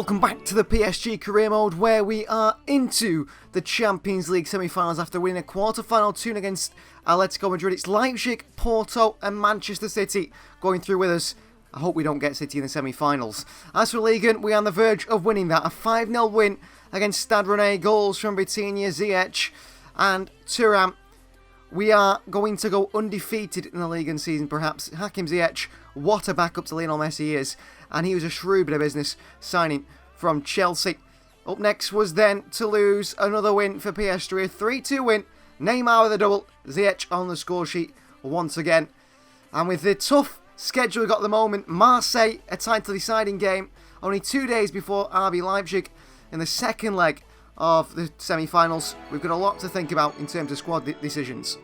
Welcome back to the PSG career mode, where we are into the Champions League semi-finals after winning a quarter-final 2 against Atletico Madrid. It's Leipzig, Porto and Manchester City going through with us. I hope we don't get City in the semi-finals. As for Liga, we are on the verge of winning that. A 5-0 win against Stade Rennais, goals from Vitinha, Ziyech and Thuram. We are going to go undefeated in the Liga season, perhaps. Hakim Ziyech, what a backup to Lionel Messi he is. And he was a shrewd bit of business signing from Chelsea. Up next was then Toulouse, another win for PSG, a 3-2 win. Neymar with a double, Ziyech on the score sheet once again. And with the tough schedule we got at the moment, Marseille, a title deciding game, only 2 days before RB Leipzig in the second leg of the semi-finals. We've got a lot to think about in terms of squad decisions.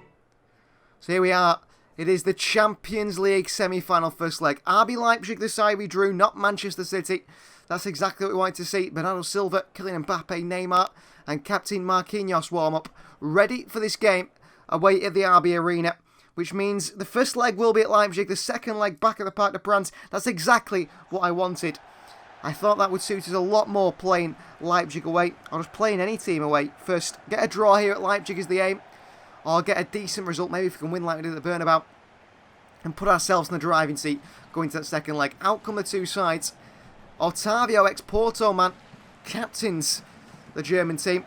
So here we are. It is the Champions League semi-final first leg. RB Leipzig, the side we drew, not Manchester City. That's exactly what we wanted to see. Bernardo Silva, Kylian Mbappe, Neymar and Captain Marquinhos warm up. Ready for this game away at the RB Arena. Which means the first leg will be at Leipzig, the second leg back at the Parc des Princes. That's exactly what I wanted. I thought that would suit us a lot more playing Leipzig away, or just playing any team away. First, get a draw here at Leipzig is the aim. Or get a decent result, maybe if we can win like we did at the Bernabeu. And put ourselves in the driving seat going to that second leg. Out come the two sides. Otavio, ex-Porto man, captains the German team.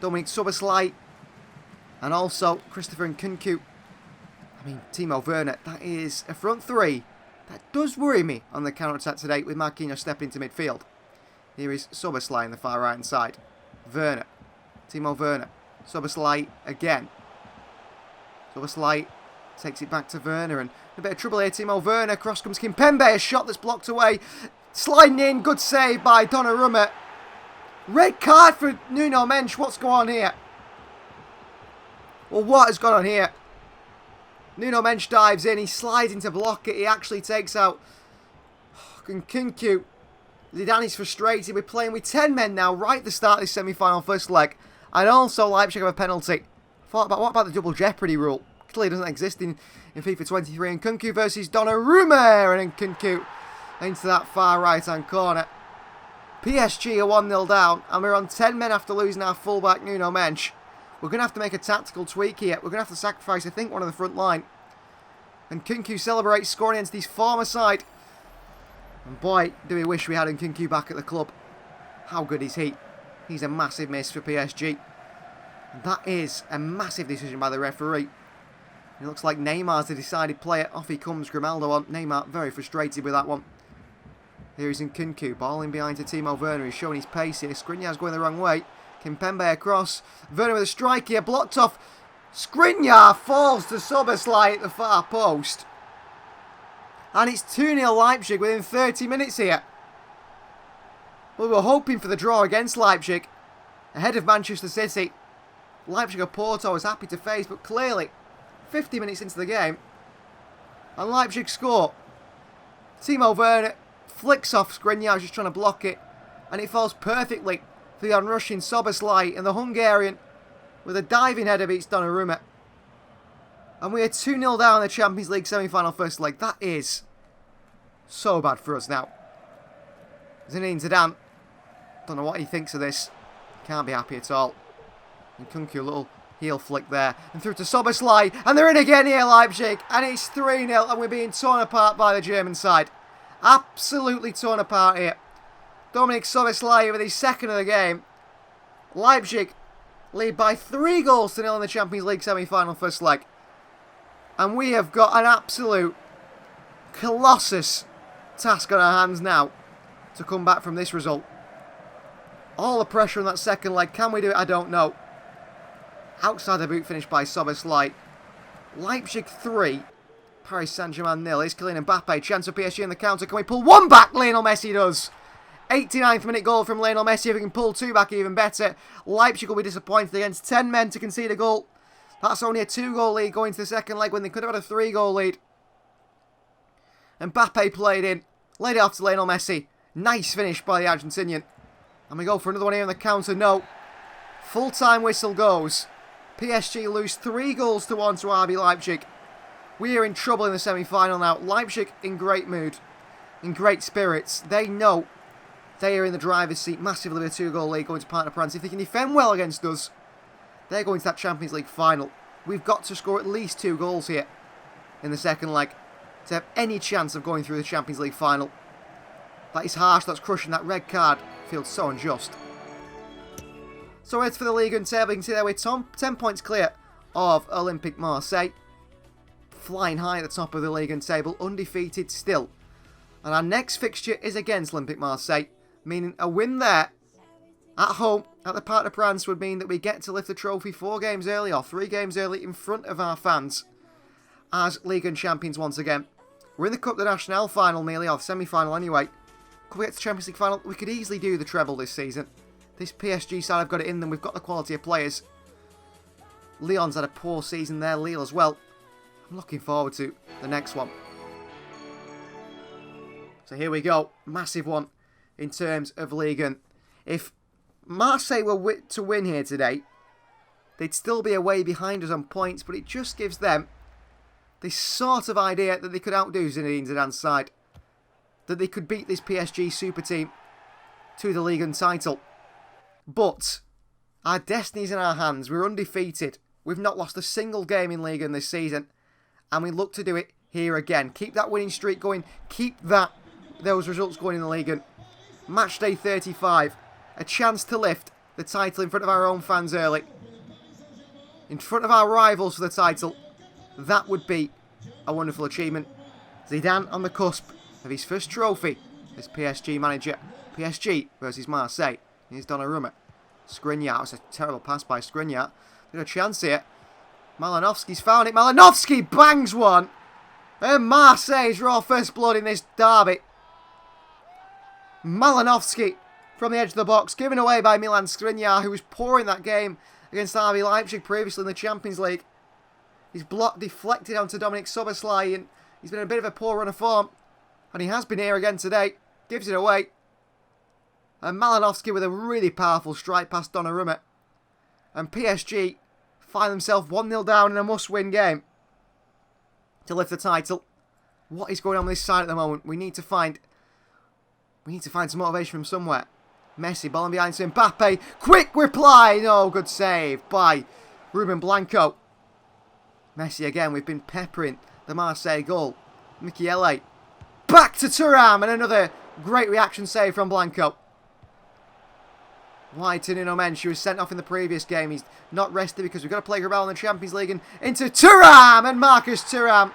Dominic Szoboszlai. And also Christopher Nkunku. I mean, Timo Werner, that is a front three. That does worry me on the counter-attack today with Marquinhos stepping into midfield. Here is Szoboszlai on the far right-hand side. Werner. Timo Werner. Szoboszlai again. Szoboszlai takes it back to Werner, and a bit of trouble here. Timo Werner, cross comes Kimpembe, a shot that's blocked away. Sliding in, good save by Donnarumma. Red card for Nuno Mendes, what's going on here? Well, what has gone on here? Nuno Mendes dives in, he slides in to block it, he actually takes out Nkunku. Zidane is frustrated, we're playing with 10 men now, right at the start of this semi-final first leg. And also Leipzig have a penalty. What about the double jeopardy rule? Clearly doesn't exist in FIFA 23. And Nkunku versus Donnarumma, and Nkunku into that far right-hand corner. PSG are 1-0 down, and we're on 10 men after losing our fullback Nuno Mendes. We're going to have to make a tactical tweak here. We're going to have to sacrifice, I think, one of the front line. And Nkunku celebrates scoring against his former side. And boy, do we wish we had Nkunku back at the club. How good is he? He's a massive miss for PSG. That is a massive decision by the referee. It looks like Neymar's the decided player. Off he comes, Grimaldo on. Neymar very frustrated with that one. Here is Nkunku, ball in behind to Timo Werner. He's showing his pace here. Skriniar's going the wrong way. Kimpembe across. Werner with a strike here, blocked off. Skriniar falls to Szoboszlai at the far post. And it's 2-0 Leipzig within 30 minutes here. Well, we were hoping for the draw against Leipzig, ahead of Manchester City. Leipzig or Porto was happy to face, but clearly 50 minutes into the game and Leipzig score. Timo Werner flicks off Skriniar, just trying to block it, and it falls perfectly for the onrushing Szoboszlai, and the Hungarian with a diving header beats Donnarumma. And we are 2-0 down in the Champions League semi-final first leg. That is so bad for us now. Zinedine Zidane, don't know what he thinks of this. Can't be happy at all. And Nkunku, a little heel flick there. And through to Szoboszlai. And they're in again here, Leipzig. And it's 3-0. And we're being torn apart by the German side. Absolutely torn apart here. Dominic Szoboszlai with his second of the game. Leipzig lead by 3-0 in the Champions League semi-final first leg. And we have got an absolute colossus task on our hands now to come back from this result. All the pressure on that second leg. Can we do it? I don't know. Outside the boot finish by Szoboszlai. Leipzig 3. Paris Saint-Germain 0. Here's Kylian Mbappe. Chance for PSG in the counter. Can we pull one back? Lionel Messi does. 89th minute goal from Lionel Messi. If we can pull two back, even better. Leipzig will be disappointed against 10 men to concede a goal. That's only a 2-goal lead going to the second leg when they could have had a 3-goal lead. Mbappe played in. Laid it off to Lionel Messi. Nice finish by the Argentinian. And we go for another one here on the counter. No. Full-time whistle goes. PSG lose 3-1 to RB Leipzig. We are in trouble in the semi-final now. Leipzig in great mood. In great spirits. They know They are in the driver's seat massively with a 2-goal lead going to Parc des Princes. If they can defend well against us, they're going to that Champions League final. We've got to score at least 2 goals here in the second leg to have any chance of going through the Champions League final. That is harsh, that's crushing. That red card feels so unjust. So as for the league and table, you can see there we're 10 points clear of Olympique Marseille. Flying high at the top of the league and table, undefeated still. And our next fixture is against Olympique Marseille, meaning a win there at home at the Parc des Princes would mean that we get to lift the trophy 4 games early or 3 games early in front of our fans as League and champions once again. We're in the Coupe de National final nearly, or the semi-final anyway. Could we get to the Champions League final? We could easily do the treble this season. This PSG side have got it in them. We've got the quality of players. Lyon's had a poor season there. Lille as well. I'm looking forward to the next one. So here we go. Massive one in terms of Ligue 1. If Marseille were to win here today, they'd still be away behind us on points, but it just gives them this sort of idea that they could outdo Zinedine Zidane's side. That they could beat this PSG super team to the Ligue 1 title. But our destiny's in our hands. We're undefeated. We've not lost a single game in Ligue 1 this season. And we look to do it here again. Keep that winning streak going. Keep those results going in the Ligue 1. Match day 35. A chance to lift the title in front of our own fans early. In front of our rivals for the title. That would be a wonderful achievement. Zidane on the cusp of his first trophy as PSG manager. PSG versus Marseille. Here's Donnarumma. Skriniar. It's a terrible pass by Skriniar. Got a chance here. Malinovsky's found it. Malinovsky bangs one. And Marseille's raw first blood in this derby. Malinovsky from the edge of the box. Given away by Milan Skriniar, who was poor in that game against RB Leipzig previously in the Champions League. His block deflected onto Dominic Szoboszlai, and he's been in a bit of a poor run of form. And he has been here again today. Gives it away. And Malinovsky with a really powerful strike past Donnarumma. And PSG find themselves 1-0 down in a must-win game to lift the title. What is going on with this side at the moment? We need to find some motivation from somewhere. Messi, ball behind to Mbappe. Quick reply! No, good save by Ruben Blanco. Messi again. We've been peppering the Marseille goal. Michele. Back to Thuram, and another great reaction save from Blanco. Wide to Nuno Mendes. He was sent off in the previous game. He's not rested because we've got to play Grabal in the Champions League. And into Thuram, and Marcus Thuram.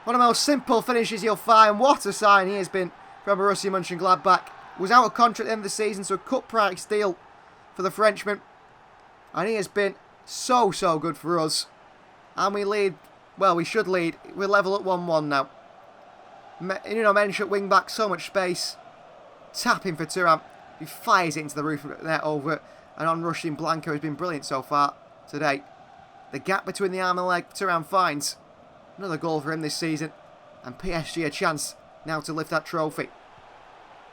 One of the most simple finishes you'll find. What a sign he has been from Borussia Mönchengladbach. Was out of contract at the end of the season, so a cut price deal for the Frenchman. And he has been so good for us. And we lead, well, we should lead. We're level at 1-1 now. Nuno Mendes at wing back, so much space. Tapping for Thuram. He fires it into the roof of the net over and on rushing Blanco has been brilliant so far today. The gap between the arm and leg, Thuram finds. Another goal for him this season. And PSG a chance now to lift that trophy.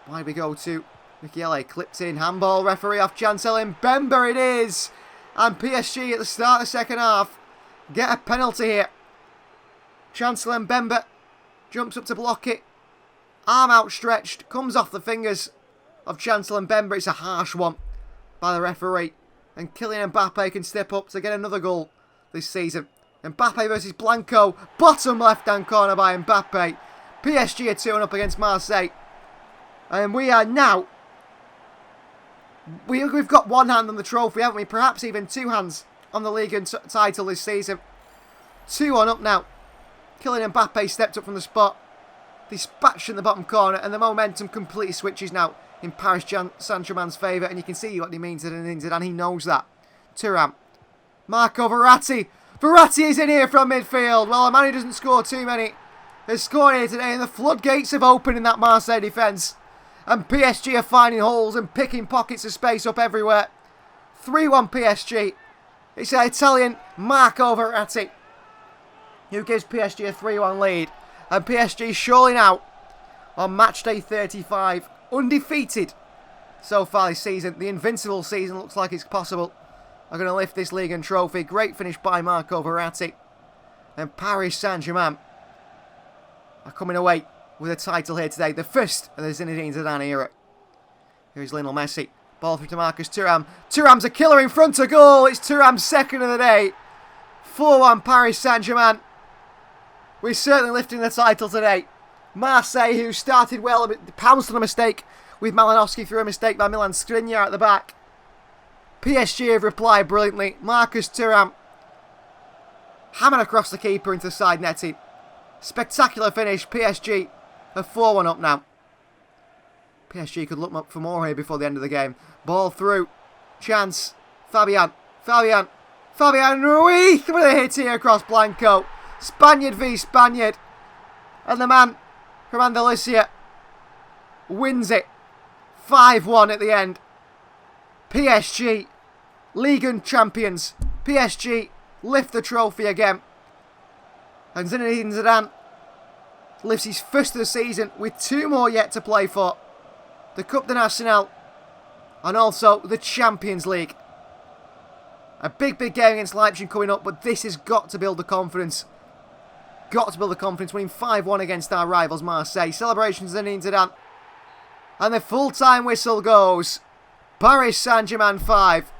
Wide we go to Michele, clipped in, handball, referee off Chancel Mbemba it is! And PSG at the start of the second half get a penalty here. Chancel Mbemba jumps up to block it. Arm outstretched, comes off the fingers of Chancel Mbemba. It's a harsh one by the referee. And Kylian Mbappe can step up to get another goal this season. Mbappe versus Blanco. Bottom left-hand corner by Mbappe. PSG are 2-1 up against Marseille. And we are now... We've got one hand on the trophy, haven't we? Perhaps even 2 hands on the league and title this season. 2-1 up now. Kylian Mbappe stepped up from the spot. Dispatched in the bottom corner. And the momentum completely switches now in Paris Saint-Germain's favour. And you can see what he means to Zidane, and he knows that. Thuram. Marco Verratti. Verratti is in here from midfield. Well, a man who doesn't score too many has scored here today. And the floodgates have opened in that Marseille defence. And PSG are finding holes and picking pockets of space up everywhere. 3-1 PSG. It's an Italian Marco Verratti who gives PSG a 3-1 lead. And PSG surely now on match day 35. Undefeated so far this season. The invincible season looks like it's possible. Are going to lift this league and trophy. Great finish by Marco Verratti. And Paris Saint-Germain are coming away with a title here today. The first of the Zinedine Zidane era. Here's Lionel Messi. Ball through to Marcus Thuram. Thuram's a killer in front of goal. It's Thuram's second of the day. 4-1 Paris Saint-Germain. We're certainly lifting the title today. Marseille, who started well, pounced on a mistake with Malinowski through a mistake by Milan Skriniar at the back. PSG have replied brilliantly. Marcus Thuram hammered across the keeper into the side netting. Spectacular finish. PSG are 4-1 up now. PSG could look up for more here before the end of the game. Ball through. Chance. Fabian Ruiz with a hit here across Blanco. Spaniard v Spaniard. And the man from Andalusia wins it. 5-1 at the end. PSG, Ligue 1 champions. PSG lift the trophy again. And Zinedine Zidane lifts his first of the season with 2 more yet to play for. The Coupe de National and also the Champions League. A big game against Leipzig coming up, but this has got to build the confidence. Got to build the confidence, winning 5-1 against our rivals Marseille. Celebrations Zinedine Zidane. And the full-time whistle goes. Paris Saint-Germain 5.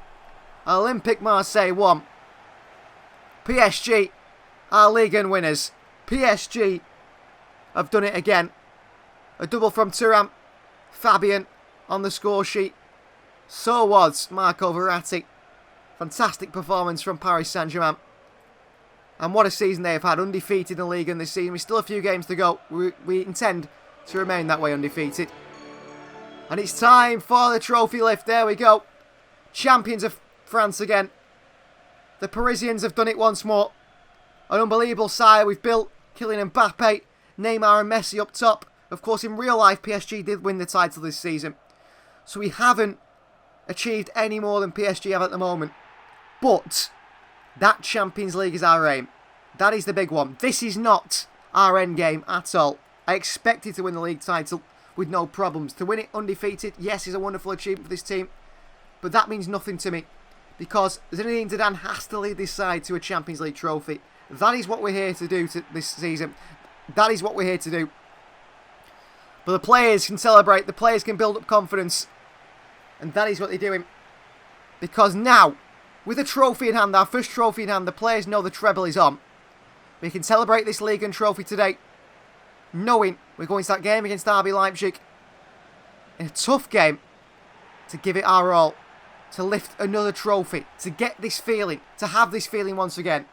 Olympique Marseille 1. PSG are Ligue 1 winners. PSG have done it again. A double from Thuram. Fabian on the score sheet. So was Marco Verratti. Fantastic performance from Paris Saint-Germain. And what a season they have had. Undefeated in the league in this season. We've still a few games to go. We intend to remain that way undefeated. And it's time for the trophy lift. There we go. Champions of France again. The Parisians have done it once more. An unbelievable side we've built. Kylian Mbappe, Neymar and Messi up top. Of course, in real life, PSG did win the title this season. So we haven't achieved any more than PSG have at the moment. But that Champions League is our aim. That is the big one. This is not our end game at all. I expected to win the league title with no problems. To win it undefeated, yes, is a wonderful achievement for this team. But that means nothing to me. Because Zinedine Zidane has to lead this side to a Champions League trophy. That is what we're here to do this season. That is what we're here to do. But the players can celebrate. The players can build up confidence. And that is what they're doing. Because now, with a trophy in hand, our first trophy in hand, the players know the treble is on. We can celebrate this Ligue 1 trophy today, knowing we're going to that game against RB Leipzig in a tough game to give it our all, to lift another trophy, to get this feeling, to have this feeling once again.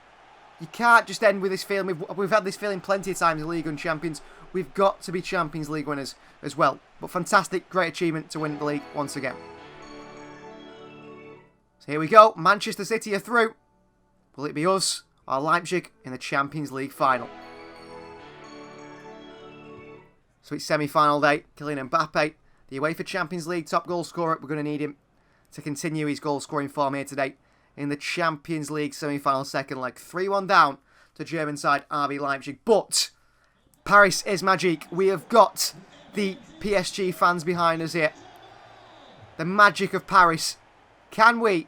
You can't just end with this feeling. We've had this feeling plenty of times in Ligue 1 champions. We've got to be Champions League winners as well. But fantastic, great achievement to win the league once again. So here we go. Manchester City are through. Will it be us or Leipzig in the Champions League final? So it's semi-final day. Kylian Mbappe, the UEFA Champions League top goal scorer. We're going to need him to continue his goal scoring form here today in the Champions League semi-final second leg. 3-1 down to German side RB Leipzig. But Paris is magic. We have got the PSG fans behind us here. The magic of Paris. Can we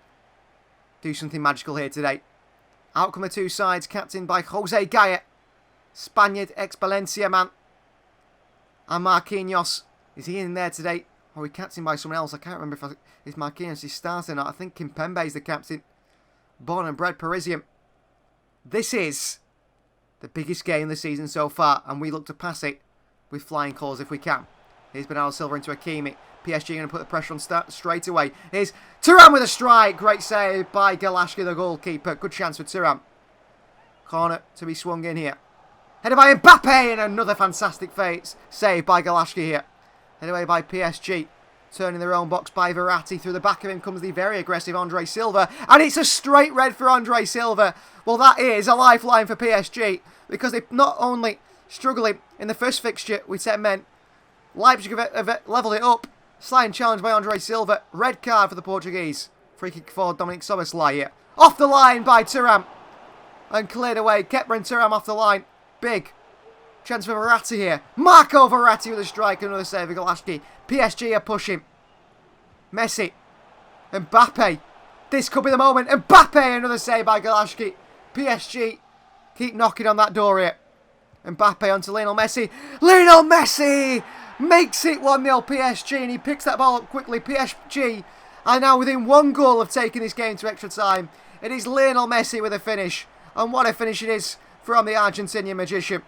do something magical here today? Out come the two sides, captained by Jose Gaya, Spaniard, ex-Valencia man. And Marquinhos. Is he in there today? Or are we captained by someone else? I can't remember if Marquinhos is starting or not. I think Kimpembe is the captain. Born and bred Parisian. This is the biggest game of the season so far, and we look to pass it with flying colours if we can. Here's Bernardo Silva into Hakimi. PSG going to put the pressure on straight away. Here's Thuram with a strike. Great save by Galashki, the goalkeeper. Good chance for Thuram. Corner to be swung in here. Headed by Mbappe, and another fantastic save by Galashki here. Headed away by PSG. Turning their own box by Verratti. Through the back of him comes the very aggressive Andre Silva. And it's a straight red for Andre Silva. Well, that is a lifeline for PSG. Because they're not only struggling in the first fixture with 10 men. Leipzig have levelled it up. Sliding challenge by Andre Silva. Red card for the Portuguese. Free kick for Dominic Szoboszlai here. Off the line by Thuram. And cleared away. Kepa and Thuram off the line. Big chance for Verratti here. Marco Verratti with a strike. Another save for Galashki. PSG are pushing. Messi. Mbappe. This could be the moment. Mbappe. Another save by Galashki. PSG keep knocking on that door here. Mbappe onto Lionel Messi. Lionel Messi! makes it 1-0 PSG, and he picks that ball up quickly. PSG are now within 1 goal of taking this game to extra time. It is Lionel Messi with a finish, and what a finish it is from the Argentinian magician.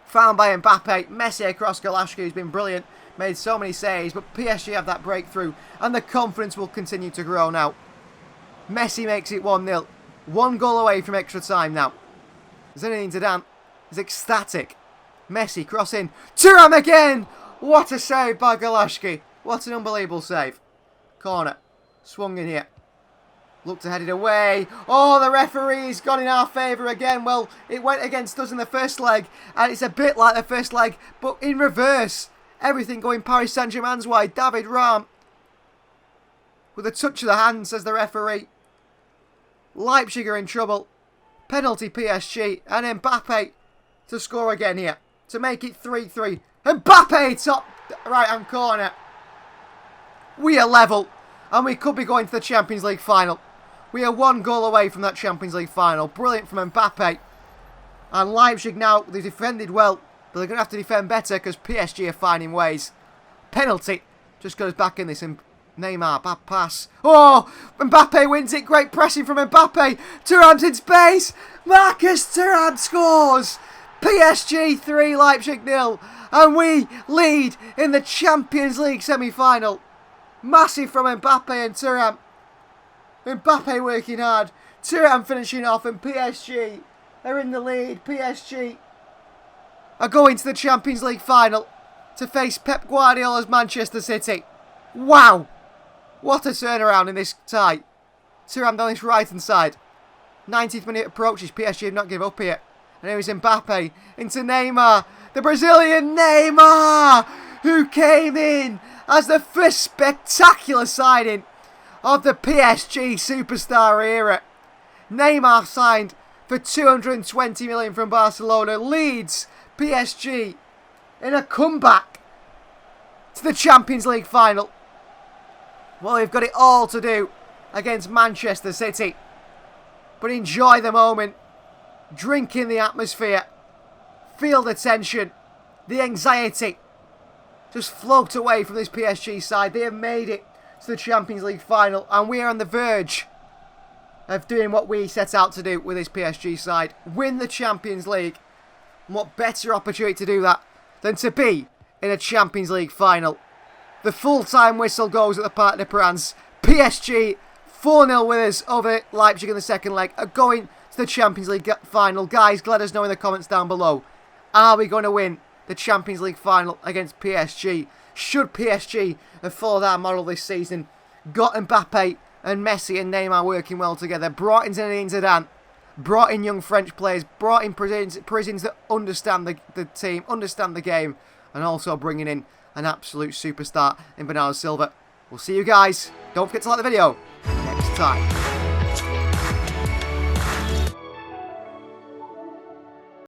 Found by Mbappe, Messi across Galashki, who's been brilliant, made so many saves, but PSG have that breakthrough, and the confidence will continue to grow now. Messi makes it 1-0. 1 goal away from extra time now. Zinedine Zidane is ecstatic. Messi crossing. Thuram again! What a save by Galashki. What an unbelievable save. Corner. Swung in here. Looked to head it away. Oh, the referee's gone in our favour again. Well, it went against us in the first leg, and it's a bit like the first leg, but in reverse. Everything going Paris Saint-Germain's way. David Raum with a touch of the hand, says the referee. Leipzig are in trouble. Penalty PSG, and Mbappe to score again here to make it 3-3. Mbappe top right hand corner. We are level, and we could be going to the Champions League final. We are 1 goal away from that Champions League final. Brilliant from Mbappe. And Leipzig now, they defended well, but they're going to have to defend better because PSG are finding ways. Penalty just goes back in this. Neymar, bad pass. Oh, Mbappe wins it. Great pressing from Mbappe. Thuram's in space. Marcus Thuram scores. PSG 3, Leipzig 0. And we lead in the Champions League semi-final. Massive from Mbappe and Thuram. Mbappe working hard. Thuram finishing off, and PSG are in the lead. PSG are going to the Champions League final to face Pep Guardiola's Manchester City. Wow. What a turnaround in this tie. Thuram down this right hand side. 90th minute approaches. PSG have not given up here. And here is Mbappe into Neymar. The Brazilian Neymar, who came in as the first spectacular signing of the PSG superstar era. Neymar signed for 220 million from Barcelona. Leads PSG in a comeback to the Champions League final. Well, they've got it all to do against Manchester City. But enjoy the moment. Drink in the atmosphere. Feel the tension. The anxiety. Just float away from this PSG side. They have made it to the Champions League final. And we are on the verge of doing what we set out to do with this PSG side. Win the Champions League. And what better opportunity to do that than to be in a Champions League final. The full-time whistle goes at the Parc des Princes. PSG 4-0 winners over Leipzig in the second leg are going to the Champions League final. Guys, let us know in the comments down below. Are we going to win the Champions League final against PSG? Should PSG have followed our model this season? Got Mbappe and Messi and Neymar working well together. Brought in Zinedine Zidane. Brought in young French players. Brought in Parisians that understand the team, understand the game. And also bringing in an absolute superstar in Bernardo Silva. We'll see you guys. Don't forget to like the video next time.